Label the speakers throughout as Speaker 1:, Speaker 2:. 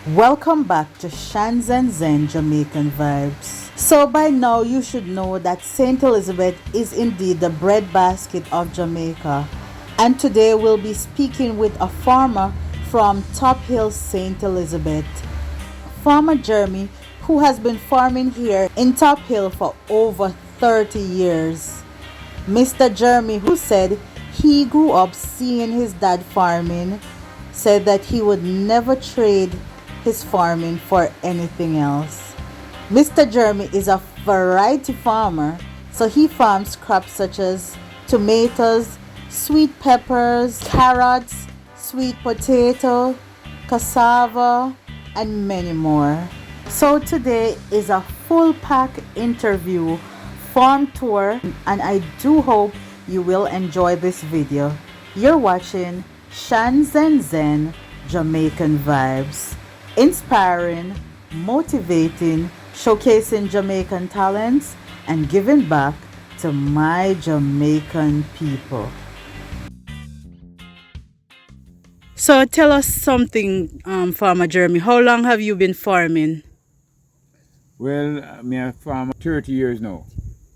Speaker 1: Welcome back to Shans and Zen Jamaican Vibes. So by now you should know that St. Elizabeth is indeed the breadbasket of Jamaica. And today we'll be speaking with a farmer from Top Hill, St. Elizabeth. Farmer Jeremy, who has been farming here in Top Hill for over 30 years. Mr. Jeremy, who said he grew up seeing his dad farming, said that he would never trade his farming for anything else. Mr. Jeremy is a variety farmer, so he farms crops such as tomatoes, sweet peppers, carrots, sweet potato, cassava, and many more. So today is a full pack interview, farm tour, and I do hope you will enjoy this video. You're watching Shans and Zen Jamaican Vibes. Inspiring, motivating, showcasing Jamaican talents, and giving back to my Jamaican people. So tell us something, Farmer Jeremy. How long have you been farming?
Speaker 2: Well, me a farm 30 years now.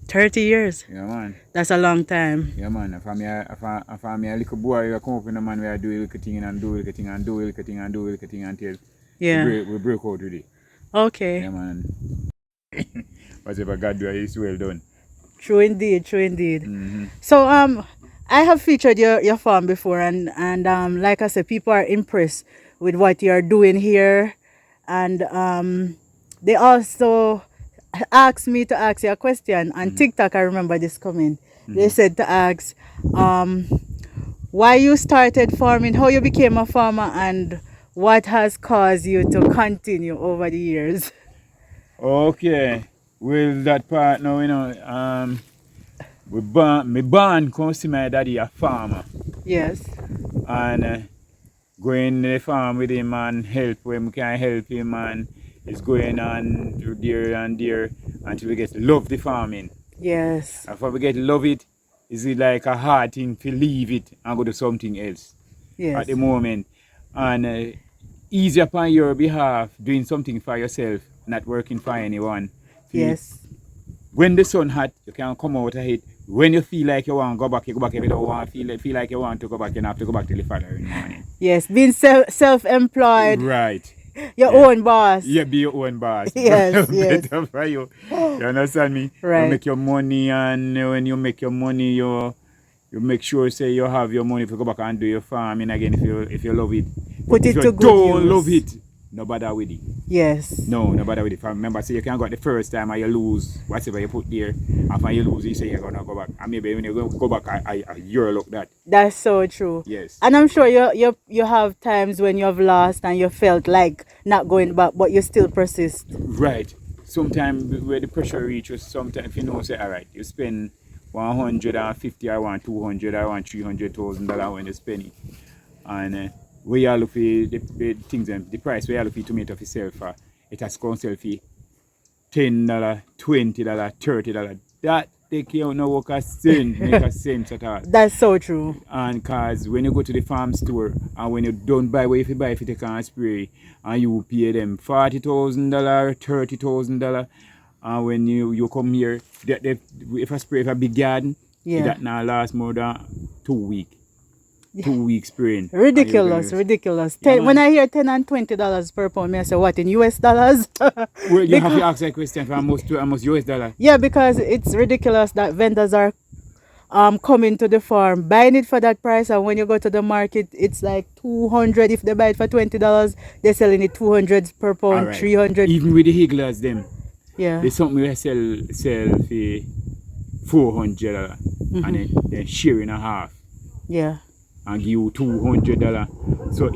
Speaker 1: 30 years?
Speaker 2: Yeah, man.
Speaker 1: That's a long time.
Speaker 2: Yeah, man. I farm me a little boy, I come up in the man where I do a little thing and do a little thing and do a little thing and do a little thing until we break out with it.
Speaker 1: Okay.
Speaker 2: Yeah, man. Whatever God do, is well done.
Speaker 1: True indeed, true indeed.
Speaker 2: Mm-hmm.
Speaker 1: So I have featured your farm before, and like I said, people are impressed with what you're doing here, and they also asked me to ask you a question on TikTok. I remember this comment. They said to ask why you started farming, how you became a farmer, and what has caused you to continue over the years.
Speaker 2: Okay. Well, that part now, me born come see my daddy a farmer.
Speaker 1: Yes.
Speaker 2: And going to the farm with him and help when we can help him, and it's going on through there and there until we get to love the farming.
Speaker 1: Yes.
Speaker 2: And for we get to love it, is it like a hard thing to leave it and go to something else
Speaker 1: Yes.
Speaker 2: at the moment. And easy upon your behalf, doing something for yourself, not working for anyone.
Speaker 1: Yes.
Speaker 2: When the sun hot, you can come out of it. When you feel like you want to go back, you go back. If you don't want to feel like you want to go back, you have to go back till the following morning.
Speaker 1: Yes, being self-employed.
Speaker 2: Right.
Speaker 1: Your own boss.
Speaker 2: Yeah, be your own boss.
Speaker 1: Yes, yes.
Speaker 2: Better for you. You understand me?
Speaker 1: Right.
Speaker 2: You make your money, and when you make your money, you make sure say you have your money if you go back and do your farming again if you love it.
Speaker 1: Put it
Speaker 2: if
Speaker 1: to
Speaker 2: you
Speaker 1: good
Speaker 2: don't
Speaker 1: use.
Speaker 2: love it, no bother with it.
Speaker 1: Yes.
Speaker 2: No bother with it. Remember, say you can go the first time and you lose whatever you put there. After you lose, you say you're gonna go back. And maybe when you go back, you're look that.
Speaker 1: That's so true.
Speaker 2: Yes.
Speaker 1: And I'm sure you have times when you have lost and you felt like not going back, but you still persist.
Speaker 2: Right. Sometimes where the pressure reaches, sometimes you know say, all right, you spend 150, I want 200, I want $300,000 when you spend it. And we are looking for the things, the price we are looking for tomato for sell for, it has gone sell for $10, $20, $30. That take you no work a cent, make a sense at all.
Speaker 1: That's so true.
Speaker 2: And cause when you go to the farm store and when you don't buy what you buy if you take a spray and you pay them $40,000, $30,000, and when you come here, if I spray for a big garden, that now lasts more than 2 weeks. 2 weeks spraying.
Speaker 1: Ridiculous.
Speaker 2: Yeah,
Speaker 1: when I hear $10 and $20 per pound, I say what, in US dollars?
Speaker 2: Well, you have to ask that question for almost US dollar.
Speaker 1: Yeah, because it's ridiculous that vendors are coming to the farm, buying it for that price, and when you go to the market, it's like $200. If they buy it for $20, they're selling it $200 per pound,
Speaker 2: Right.
Speaker 1: $300.
Speaker 2: Even with the higglers, them.
Speaker 1: Yeah.
Speaker 2: There's something we sell for $400 and then share in a half.
Speaker 1: Yeah.
Speaker 2: And give you $200. So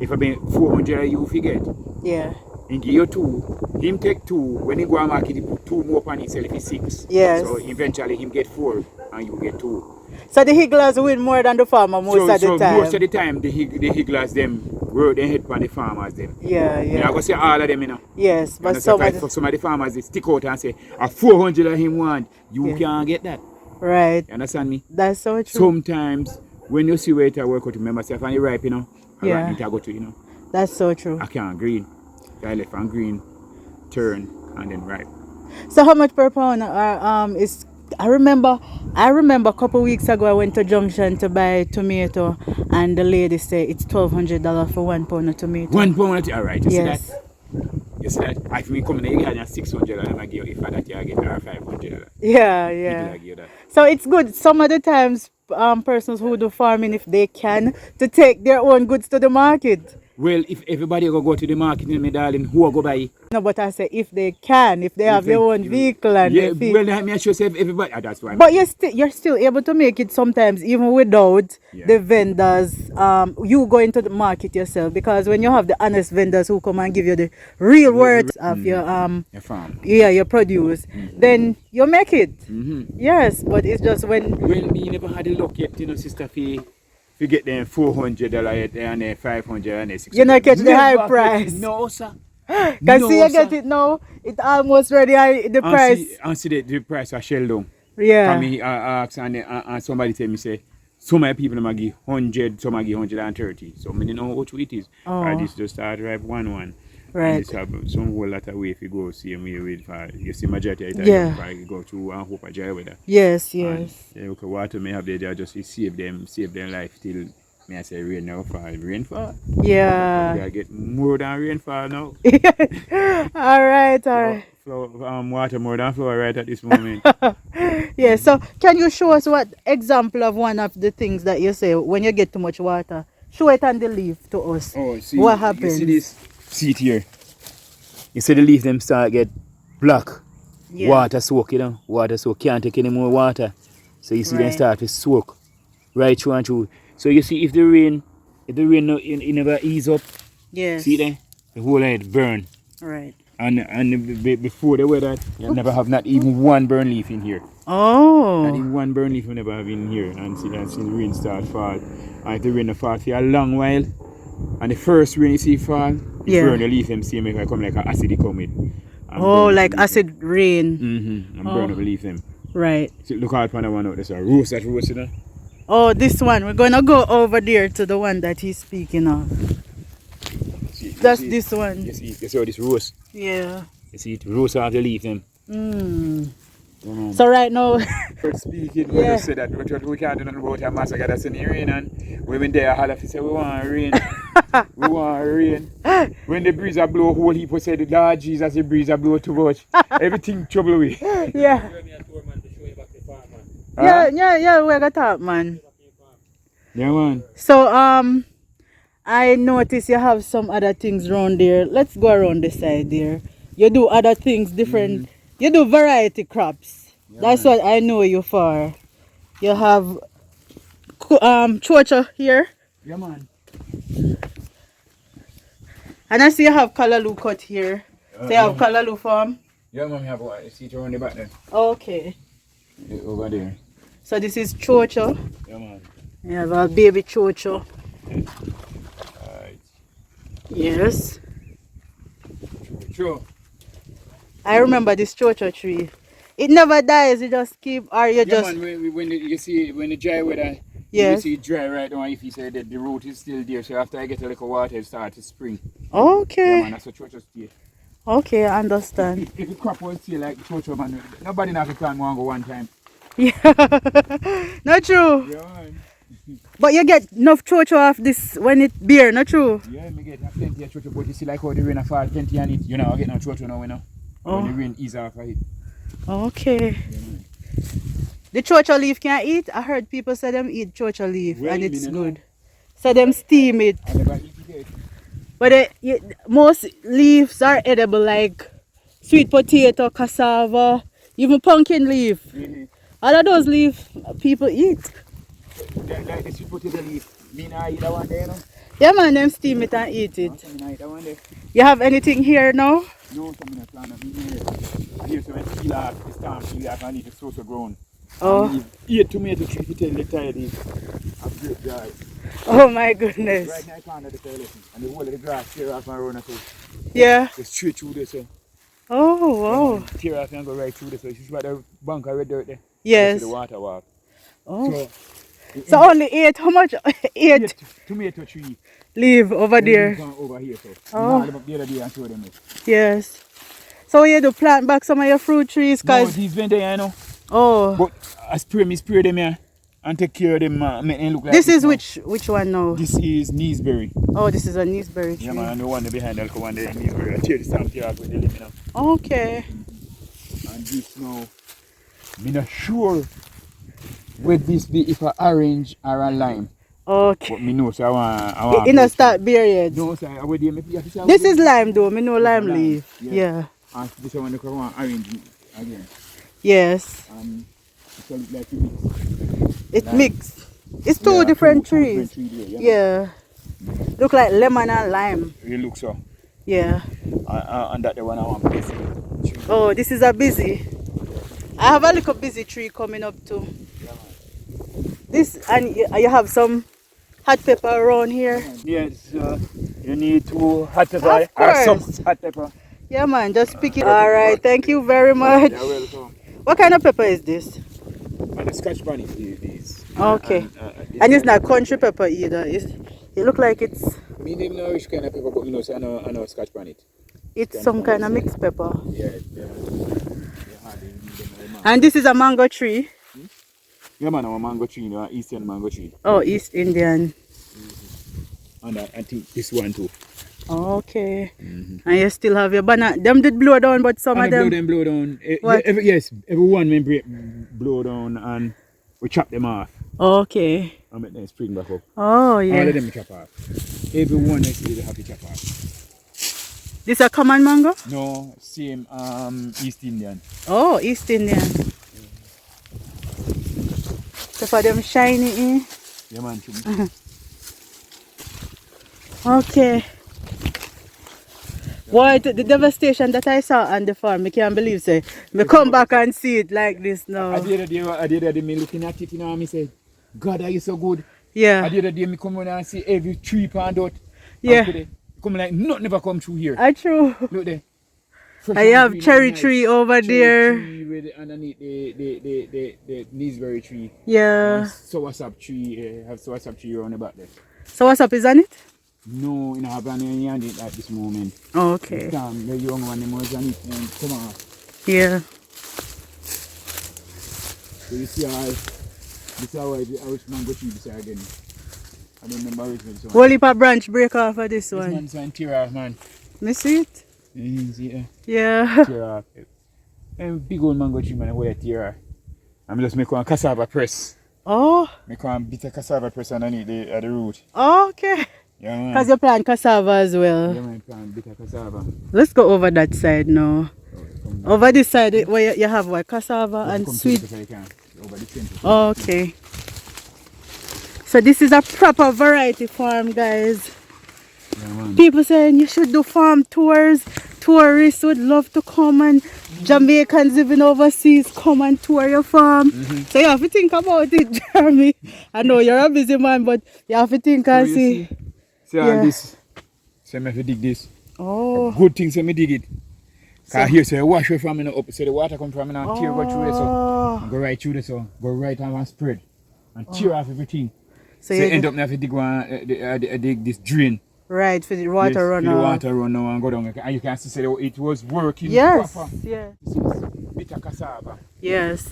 Speaker 2: if I pay $400 you forget.
Speaker 1: Yeah.
Speaker 2: And give you two, him take two. When he go to market, he put two more on himself, if he's 6.
Speaker 1: Yes.
Speaker 2: So eventually him get 4 and you get 2.
Speaker 1: So the higglers win more than the farmer most of the time.
Speaker 2: Most of the time the higglers them work they head on the farmers them.
Speaker 1: Yeah.
Speaker 2: I'm going to say all of them, you know.
Speaker 1: Yes, but
Speaker 2: some of the farmers they stick out and say, a $400 him want, you can't get that.
Speaker 1: Right.
Speaker 2: You understand me?
Speaker 1: That's so true.
Speaker 2: Sometimes when you see where it work out, remember yourself and you ripe, you know.
Speaker 1: Yeah.
Speaker 2: I go to, you know.
Speaker 1: That's so true.
Speaker 2: I can't agree. I left on green, turn, and then right.
Speaker 1: So how much per pound is I remember a couple weeks ago I went to Junction to buy tomato and the lady said it's $1,200 for 1 pound of tomato.
Speaker 2: 1 pound, all right. You see that?
Speaker 1: Yes.
Speaker 2: You see that? If me come in, you get 600, and I give you, if I that you get $500.
Speaker 1: Yeah,
Speaker 2: People
Speaker 1: yeah.
Speaker 2: like you that.
Speaker 1: So it's good. Some of the times persons who do farming if they can to take their own goods to the market.
Speaker 2: Well, if everybody go to the market, me darling, who will go buy?
Speaker 1: No, but I say if they can, if they have their own vehicle and
Speaker 2: yeah,
Speaker 1: they feel.
Speaker 2: well, let me assure you, everybody. That's why.
Speaker 1: But you're still able to make it sometimes even without the vendors. You go into the market yourself because when you have the honest vendors who come and give you the real words of your
Speaker 2: farm.
Speaker 1: your produce, then you make it.
Speaker 2: Mm-hmm.
Speaker 1: Yes, but it's just when.
Speaker 2: Well, me never had the luck yet, sister. If you get them $400 and then 500 and then 600.
Speaker 1: You not catch the high price.
Speaker 2: No, sir.
Speaker 1: Can see you get it now. It almost ready the price.
Speaker 2: And see the price of shell down.
Speaker 1: Yeah.
Speaker 2: Come me ask and somebody tell me say so many people might give 100, some might give 130. So I don't know what it is. This just start right 1-1.
Speaker 1: Right.
Speaker 2: And this have some whole lot of way if you go see me with you see majority of the time if you go to and hope I dry weather.
Speaker 1: Yes.
Speaker 2: Okay, water may have there just to save them life till me I say rainfall.
Speaker 1: Yeah.
Speaker 2: I get more than rainfall now.
Speaker 1: all right.
Speaker 2: Water more than flow right at this moment.
Speaker 1: Yeah, so can you show us what example of one of the things that you say when you get too much water? Show it on the leaf to us.
Speaker 2: Oh, see,
Speaker 1: what happens?
Speaker 2: You see this? See it here. You see the leaf them start get black. Yeah. Water soak, water soak. Can't take any more water. So you see them start to soak right through and through. So you see if the rain no, it never ease up.
Speaker 1: Yes.
Speaker 2: See there? The whole head burn.
Speaker 1: Right.
Speaker 2: And before the weather, you never have not even one burn leaf in here.
Speaker 1: Oh.
Speaker 2: Not even one burn leaf you never have in here. And see the rain start fall. And if the rain fall for a long while, and the first rain you see fall, burn the leaf them see me come like an acid come with.
Speaker 1: Like acid rain.
Speaker 2: Mm-hmm. And burn up the leaf them.
Speaker 1: Right.
Speaker 2: So look out for the one out there. So roast, you know?
Speaker 1: Oh, this one. We're gonna go over there to the one that he's speaking of. That's this one.
Speaker 2: You see how this roast?
Speaker 1: Yeah.
Speaker 2: You see it roast out the leaf them.
Speaker 1: So right now
Speaker 2: speaking, we just said that we can't do nothing about a massacre that's in the rain, and women there holler to say we want rain. We want rain. When the breeze blow, whole heap say the Lord Jesus, the breeze blow too much. Everything trouble with.
Speaker 1: Yeah. Yeah, we got talk, man.
Speaker 2: Yeah, man.
Speaker 1: So I notice you have some other things around there. Let's go around the side there. You do other things different. You do variety crops. Yeah, that's what I know you for. You have chocha here.
Speaker 2: Yeah, man.
Speaker 1: And I see you have callaloo cut here. So you have callaloo farm.
Speaker 2: Yeah, man, we have a seat around the back there.
Speaker 1: Okay.
Speaker 2: Over there.
Speaker 1: So this is chocha.
Speaker 2: Yeah, man.
Speaker 1: You have a baby chocha.
Speaker 2: Right.
Speaker 1: Yes.
Speaker 2: Sure.
Speaker 1: I remember this chocha tree. It never dies. It just keep, or you just.
Speaker 2: Man, when you see when the dry weather, you see it dry right now. If you say that the root is still there, so after I get a little water, it starts to spring.
Speaker 1: Okay.
Speaker 2: Yeah, man, that's what chocha stay.
Speaker 1: Okay, I understand.
Speaker 2: If the crop was still like chocha, man, nobody now can plant one go one time.
Speaker 1: Yeah. Not true.
Speaker 2: Yeah, man.
Speaker 1: But you get enough chocha off this when it bear, not true?
Speaker 2: Yeah, me get plenty of chocha, but you see like how the rain fall plenty on it. You know, I get no chocha now, you know. When the rain ease off of it.
Speaker 1: Okay. Yeah, the chocha leaf can eat. I heard people say them eat chocha leaf and it's good. So them steam it.
Speaker 2: I never eat it.
Speaker 1: But most leaves are edible, like sweet potato, cassava, even pumpkin leaf. All of those leaves people eat.
Speaker 2: Like the sweet potato leaf, me not eat that one there, you know?
Speaker 1: Yeah, man, them steam it and eat it. You have anything here now?
Speaker 2: No, some in the plant of here. Here, so when peel off, the stamp peel off and leave it so grown.
Speaker 1: Oh.
Speaker 2: Eat tomato tree to tell the tired of grape guys.
Speaker 1: Oh my goodness.
Speaker 2: Right now I can't do the toilet. And the whole of the grass tear off and run so.
Speaker 1: Yeah.
Speaker 2: Go straight through this. So.
Speaker 1: Oh, wow.
Speaker 2: Tear off and go right through this. So you see about the bank of red dirt there?
Speaker 1: Yes.
Speaker 2: The water walk.
Speaker 1: Oh. So only 8, how much? 8
Speaker 2: tomato tree.
Speaker 1: leave over there.
Speaker 2: Over here, so.
Speaker 1: Oh.
Speaker 2: You know, the other day and show them it.
Speaker 1: Yes. So you do plant back some of your fruit trees,
Speaker 2: No,
Speaker 1: cause
Speaker 2: these went there, you know.
Speaker 1: oh.
Speaker 2: But I spray them here and take care of them, make them look like
Speaker 1: This is
Speaker 2: now.
Speaker 1: which one now?
Speaker 2: This is Neesberry.
Speaker 1: Oh, this is a Neesberry tree.
Speaker 2: Yeah, man, and the one behind the one there, Neesberry. I tear the stamp here with the limb, you know.
Speaker 1: Okay.
Speaker 2: And this now, I'm not sure whether this be if a orange or a lime.
Speaker 1: Okay.
Speaker 2: But me know, so I want.
Speaker 1: In a start beer yet.
Speaker 2: No, sir, I would
Speaker 1: This is lime though, me know lime leaf. Yeah.
Speaker 2: And this one I want orange again.
Speaker 1: Yes.
Speaker 2: And it look like it mix.
Speaker 1: It
Speaker 2: Lime.
Speaker 1: mixed. It's two different trees.
Speaker 2: Two different trees
Speaker 1: Yeah. Look like lemon and lime.
Speaker 2: It looks so.
Speaker 1: Yeah.
Speaker 2: And that the one I want busy.
Speaker 1: Oh, this is a busy. I have a little busy tree coming up too.
Speaker 2: Yeah,
Speaker 1: This, and you have some hot pepper around here.
Speaker 2: Yes, you need to hot pepper
Speaker 1: Of
Speaker 2: or some
Speaker 1: course.
Speaker 2: hot pepper.
Speaker 1: Yeah man, just pick it. Alright, thank you very much.
Speaker 2: You're welcome.
Speaker 1: What kind of pepper is this?
Speaker 2: And the scotch bonnet is.
Speaker 1: Okay. And it's not country pepper either. It look like it's
Speaker 2: Me didn't know which kind of pepper, but you know, so I know scotch bonnet.
Speaker 1: it's some kind of mixed pepper.
Speaker 2: Yeah.
Speaker 1: And this is a mango tree.
Speaker 2: Yeah, man, our mango tree, you know, Eastern mango tree.
Speaker 1: Oh, East Indian.
Speaker 2: And I think this one too.
Speaker 1: Okay. And you still have your banana. Them did blow down, but some of them.
Speaker 2: Blow down.
Speaker 1: What?
Speaker 2: Yes, everyone may blow down and we chop them off.
Speaker 1: Okay.
Speaker 2: And make them spring back up.
Speaker 1: Oh,
Speaker 2: All of
Speaker 1: yeah.
Speaker 2: them we chop off. Everyone I see they have to chop off.
Speaker 1: This a common mango?
Speaker 2: No, same East Indian.
Speaker 1: Oh, East Indian. So for them shiny in.
Speaker 2: Yeah, man.
Speaker 1: Okay. Boy, the devastation that I saw on the farm, I can't believe say. Me come back and see it like this now.
Speaker 2: I did a day me looking at it, you know, and me say, God, are you so good?
Speaker 1: Yeah.
Speaker 2: I did a day me come around and see every tree pond out.
Speaker 1: Yeah.
Speaker 2: Come like nothing never come through here.
Speaker 1: True.
Speaker 2: Look there.
Speaker 1: I have cherry tree over there.
Speaker 2: Tree with underneath the Neesberry tree.
Speaker 1: Yeah.
Speaker 2: Soursop tree, have soursop tree around the back there.
Speaker 1: So what's up, is on it?
Speaker 2: No, you know, have any hand it at this moment.
Speaker 1: Okay.
Speaker 2: The young one, them was on it and come on.
Speaker 1: Yeah.
Speaker 2: So you see how this is how I wish mango tree beside again. I don't remember which one.
Speaker 1: Whole heap of branch break off of this
Speaker 2: This
Speaker 1: one.
Speaker 2: one's on tear off, man.
Speaker 1: Me see it?
Speaker 2: You see it?
Speaker 1: Yeah.
Speaker 2: Tear off. Big old mango tree, man, where tear off. I'm just make one cassava press.
Speaker 1: Oh.
Speaker 2: Make one bitter cassava press underneath the root.
Speaker 1: Okay.
Speaker 2: Yeah, man.
Speaker 1: Because you plant cassava as well.
Speaker 2: Yeah, man, plant bitter cassava.
Speaker 1: Let's go over that side now.
Speaker 2: Oh,
Speaker 1: Over this side where you have what, cassava and
Speaker 2: come
Speaker 1: sweet.
Speaker 2: to the can. Over the center.
Speaker 1: Okay. So this is a proper variety farm, guys.
Speaker 2: Yeah, man.
Speaker 1: People saying you should do farm tours. Tourists would love to come, and Jamaicans living overseas come and tour your farm. So you have to think about it, Jeremy. I know you're a busy man, but you have to think and
Speaker 2: So you
Speaker 1: see.
Speaker 2: See
Speaker 1: Yeah.
Speaker 2: this. So I have to dig this.
Speaker 1: Oh.
Speaker 2: Good thing so me dig it. Cause here say wash away from me up. So the water come from me and tear go through it, so
Speaker 1: Oh.
Speaker 2: go right through this, so go right and one spread and tear off everything.
Speaker 1: So
Speaker 2: So
Speaker 1: you
Speaker 2: end up now have to dig one dig this drain.
Speaker 1: right for the water
Speaker 2: Yes,
Speaker 1: run
Speaker 2: for the
Speaker 1: off.
Speaker 2: water run now and go down. And you can see say it was working
Speaker 1: Yes.
Speaker 2: proper.
Speaker 1: Yeah.
Speaker 2: This is bitter cassava.
Speaker 1: Yes.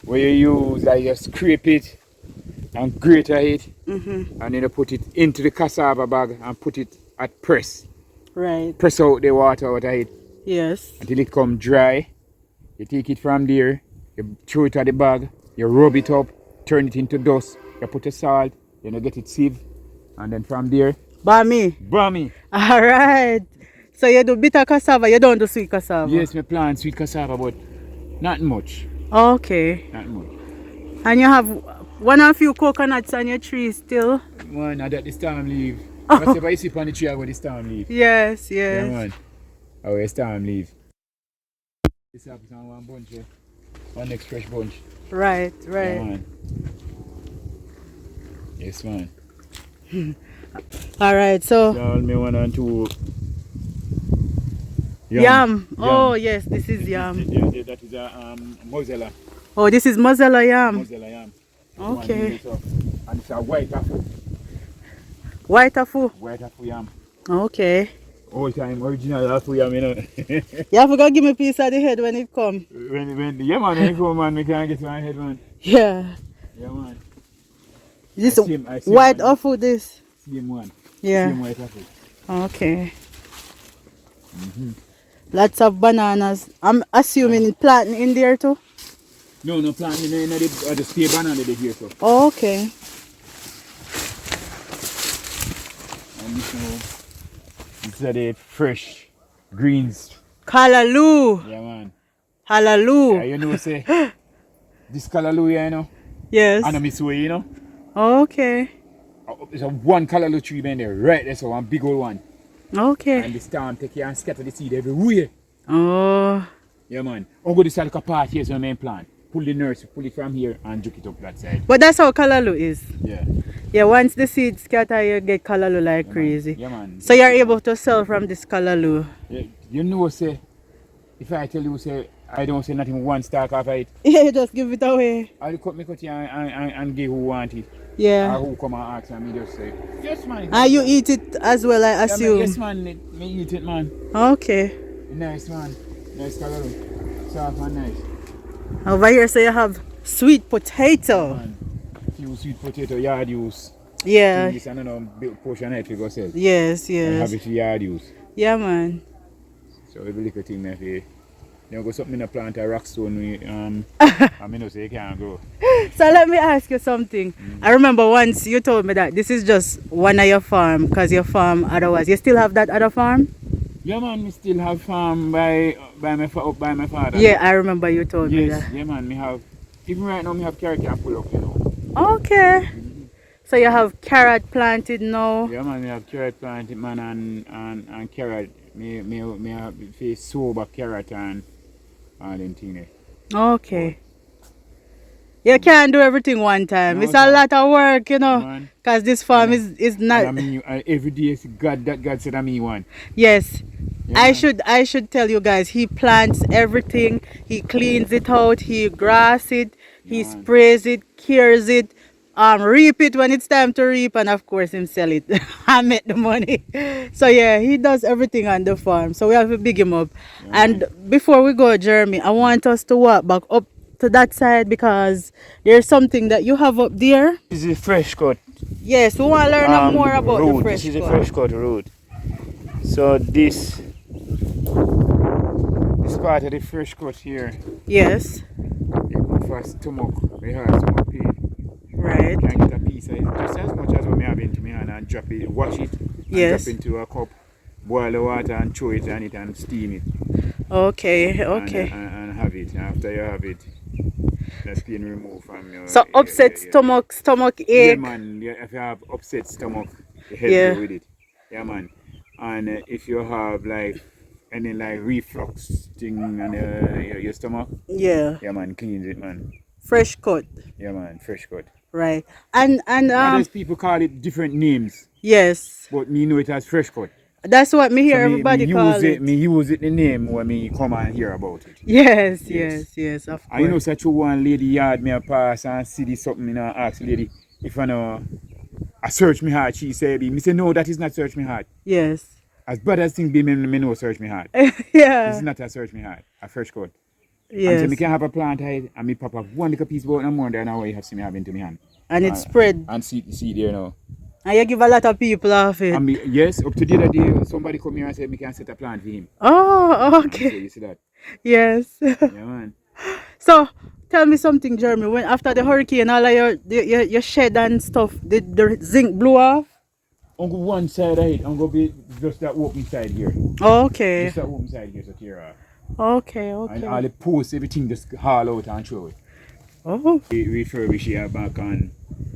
Speaker 2: Where you use like you scrape it and grate it and then you put it into the cassava bag and put it at press.
Speaker 1: Right.
Speaker 2: Press out the water out of it
Speaker 1: Yes.
Speaker 2: until it come dry. You take it from there, you throw it at the bag, you rub it up, turn it into dust, you put the salt, then you get it sieved, and then from there,
Speaker 1: Bami.
Speaker 2: bammy.
Speaker 1: Alright. So you do bitter cassava, you don't do sweet cassava?
Speaker 2: Yes, me plant sweet cassava, but not much.
Speaker 1: Okay.
Speaker 2: Not much.
Speaker 1: And you have one or few coconuts on your tree still?
Speaker 2: Man, I got the storm leaf. Whatever you see on the tree, I got the storm leaf.
Speaker 1: Yes,
Speaker 2: Yeah,
Speaker 1: yes.
Speaker 2: man. I got the storm leaf. This happens on one bunch, one next fresh bunch.
Speaker 1: Right,
Speaker 2: Yeah,
Speaker 1: right.
Speaker 2: man. Yes, man.
Speaker 1: Alright, so
Speaker 2: So me 1 and 2.
Speaker 1: yam. Oh yes, this is yam.
Speaker 2: That is a mozella.
Speaker 1: Oh, this is mozella yam.
Speaker 2: Mozella yam.
Speaker 1: Okay.
Speaker 2: And it's a white apple.
Speaker 1: White afu.
Speaker 2: White apple yam.
Speaker 1: Okay.
Speaker 2: All time original apple yam, you know.
Speaker 1: You have to go give me a piece of the head when it come.
Speaker 2: Yeah man, when you come man, we can't get my head man.
Speaker 1: Yeah.
Speaker 2: Yeah man.
Speaker 1: This
Speaker 2: I see
Speaker 1: white
Speaker 2: one.
Speaker 1: afu this.
Speaker 2: Same one.
Speaker 1: Yeah.
Speaker 2: Same white apple.
Speaker 1: Okay. Lots of bananas. I'm assuming planting in there too.
Speaker 2: No planting in the stay banana they here so.
Speaker 1: Oh, okay.
Speaker 2: And these are the fresh greens.
Speaker 1: Callaloo.
Speaker 2: Yeah man.
Speaker 1: Hallelujah.
Speaker 2: Yeah, you know say this callaloo here, you know.
Speaker 1: Yes.
Speaker 2: And I miss way, you know.
Speaker 1: Okay.
Speaker 2: There's a one callaloo tree man there, right there, so one big old one.
Speaker 1: Okay.
Speaker 2: And the storm take care and scatter the seed everywhere.
Speaker 1: Oh.
Speaker 2: Yeah man. I'll go this side like a part here, so main plan. Pull the nurse, pull it from here and juke it up that side.
Speaker 1: But that's how callaloo is.
Speaker 2: Yeah.
Speaker 1: Yeah, once the seeds scatter, you get callaloo like
Speaker 2: Yeah,
Speaker 1: crazy.
Speaker 2: Man. Yeah man.
Speaker 1: So you're able to sell from this callaloo.
Speaker 2: Yeah, you know say, if I tell you say, I don't say nothing one stalk off it,
Speaker 1: Yeah, you just give it away.
Speaker 2: I'll cut it and give who want it.
Speaker 1: Yeah.
Speaker 2: Or who come and ask and me just say, yes man.
Speaker 1: And you eat it as well, I assume.
Speaker 2: Yes man, me eat it man.
Speaker 1: Okay.
Speaker 2: Nice man. Nice callaloo. Soft and nice.
Speaker 1: Over here, so you have sweet potato.
Speaker 2: Man. Few sweet potato yard use.
Speaker 1: Yeah.
Speaker 2: This and another big portion of it we go sell.
Speaker 1: Yes,
Speaker 2: And have
Speaker 1: yes.
Speaker 2: it for yard use.
Speaker 1: Yeah, man.
Speaker 2: So every little thing there for you go something in a plant a rock stone I mean no say you can't grow.
Speaker 1: So let me ask you something. I remember once you told me that this is just one of your farm because your farm otherwise. You still have that other farm?
Speaker 2: Yeah man, me still have farm by my father.
Speaker 1: Yeah, I remember you told me
Speaker 2: Yes,
Speaker 1: that.
Speaker 2: yeah man, me have even right now me have carrot can pull up, you know.
Speaker 1: Okay. So you have carrot planted now?
Speaker 2: Yeah man, me have carrot planted man and carrot. Me have face sober carrot and all them things.
Speaker 1: Okay. You can't do everything one time.
Speaker 2: No,
Speaker 1: It's a lot of work, you know.
Speaker 2: Man.
Speaker 1: Because this farm is not.
Speaker 2: And I mean, every day is God said I me one.
Speaker 1: Yes.
Speaker 2: Yeah,
Speaker 1: I should tell you guys, he plants everything, he cleans it out, he grass it, he
Speaker 2: Man.
Speaker 1: sprays it, cares it, reap it when it's time to reap, and of course him sell it and make the money. So yeah, he does everything on the farm. So we have to big him up.
Speaker 2: Yeah,
Speaker 1: And before we go, Jeremy, I want us to walk back up to that side because there's something that you have up there.
Speaker 2: This is a fresh cut.
Speaker 1: Yes, we want to learn more about
Speaker 2: road.
Speaker 1: the fresh
Speaker 2: This is a
Speaker 1: cut.
Speaker 2: fresh cut road. So this part of the fresh cut here,
Speaker 1: Yes,
Speaker 2: you good for stomach. We have stomach pain.
Speaker 1: right.
Speaker 2: You can get a piece of it just as much as what me have into my hand and drop it, wash it, and
Speaker 1: Yes.
Speaker 2: drop into a cup, boil the water and throw it on it and steam it.
Speaker 1: Okay, okay.
Speaker 2: And have it. And after you have it, the pain removed from your.
Speaker 1: So upset stomach
Speaker 2: Yeah,
Speaker 1: ache.
Speaker 2: man. Yeah, if you have upset stomach, it helps
Speaker 1: Yeah.
Speaker 2: you with it. Yeah, man. And if you have like any like reflux thing on your stomach,
Speaker 1: Yeah,
Speaker 2: yeah, man, cleans it, man.
Speaker 1: fresh cut.
Speaker 2: Yeah, man, fresh cut.
Speaker 1: Right. And
Speaker 2: Others people call it different names,
Speaker 1: yes,
Speaker 2: but me know it as fresh cut.
Speaker 1: that's what me hear
Speaker 2: So
Speaker 1: everybody
Speaker 2: me
Speaker 1: call
Speaker 2: use
Speaker 1: it.
Speaker 2: Me use it the name when me come and hear about it.
Speaker 1: Yes,
Speaker 2: Yes.
Speaker 1: yes, of
Speaker 2: I know
Speaker 1: course.
Speaker 2: such a one lady yard me a pass and see this something, you know, ask lady if I know I search me heart. She say me say no, that is not search me heart.
Speaker 1: Yes.
Speaker 2: As bad as thing be me know search me heart. This
Speaker 1: Yeah.
Speaker 2: is not a search me heart, a fresh cut. And
Speaker 1: Yes.
Speaker 2: so me can have a plant hide and me pop up one little piece about no more than what you have seen me have into my hand.
Speaker 1: And it spread.
Speaker 2: And see there now.
Speaker 1: And you give a lot of people off it.
Speaker 2: And me, yes, up to the other day somebody come here and said me can set a plant for him.
Speaker 1: Oh,
Speaker 2: So
Speaker 1: okay.
Speaker 2: you see that?
Speaker 1: Yes.
Speaker 2: Yeah man.
Speaker 1: So tell me something, Jeremy. When after the hurricane, all of your shed and stuff, did the zinc blew off?
Speaker 2: On go one side of it, I'm gonna be just that open side here.
Speaker 1: Okay.
Speaker 2: Just that open side here, so tear off.
Speaker 1: Okay,
Speaker 2: And all
Speaker 1: okay.
Speaker 2: the posts, everything just haul out and throw it.
Speaker 1: Oh.
Speaker 2: We refurbish it back on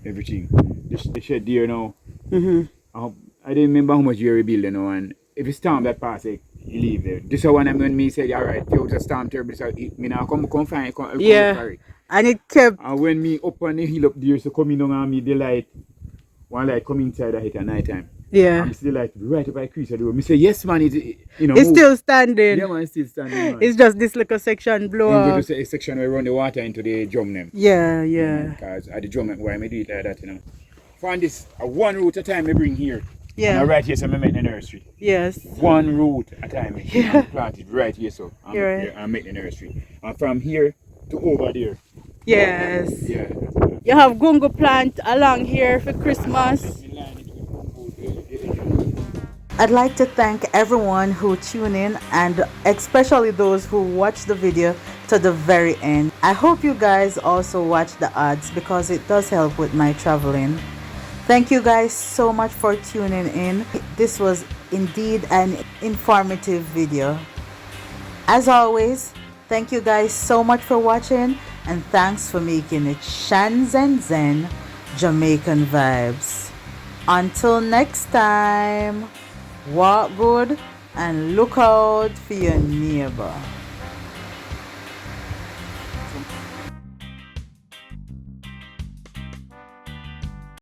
Speaker 2: everything. The shed there now.
Speaker 1: Mhm.
Speaker 2: I didn't remember how much you rebuild, you know, and if you storm that pass, you leave there. This is one time when me said, alright, you just storm terrible, so me now come find come
Speaker 1: Yeah.
Speaker 2: carry.
Speaker 1: And it kept.
Speaker 2: And when me up on the hill up there, so coming down on me, the light, one light come inside of it at night time.
Speaker 3: Yeah.
Speaker 2: I'm still like right up by Crease door. Me say yes man, it's
Speaker 3: It's
Speaker 2: move.
Speaker 3: still standing.
Speaker 2: Yeah man, it's still standing man.
Speaker 3: It's just this little section blow
Speaker 2: And go to
Speaker 3: off.
Speaker 2: a section where run the water into the drum them.
Speaker 3: Yeah,
Speaker 2: Yeah,
Speaker 3: yeah.
Speaker 2: man, cause at the drum why I do it like that, Find this one root at a time I bring here.
Speaker 3: Yeah.
Speaker 2: And I right here so I make the nursery.
Speaker 3: Yes.
Speaker 2: One root at a time.
Speaker 3: Yeah.
Speaker 2: And plant it right here so I make the nursery. And from here to over there.
Speaker 3: Yes.
Speaker 2: Yeah.
Speaker 3: You have gungo plant along here for Christmas.
Speaker 1: I'd like to thank everyone who tuned in and especially those who watched the video to the very end. I hope you guys also watch the ads because it does help with my traveling. Thank you guys so much for tuning in. This was indeed an informative video. As always, thank you guys so much for watching and thanks for making it Shenzhen Jamaican vibes. Until next time, walk good and look out for your neighbor.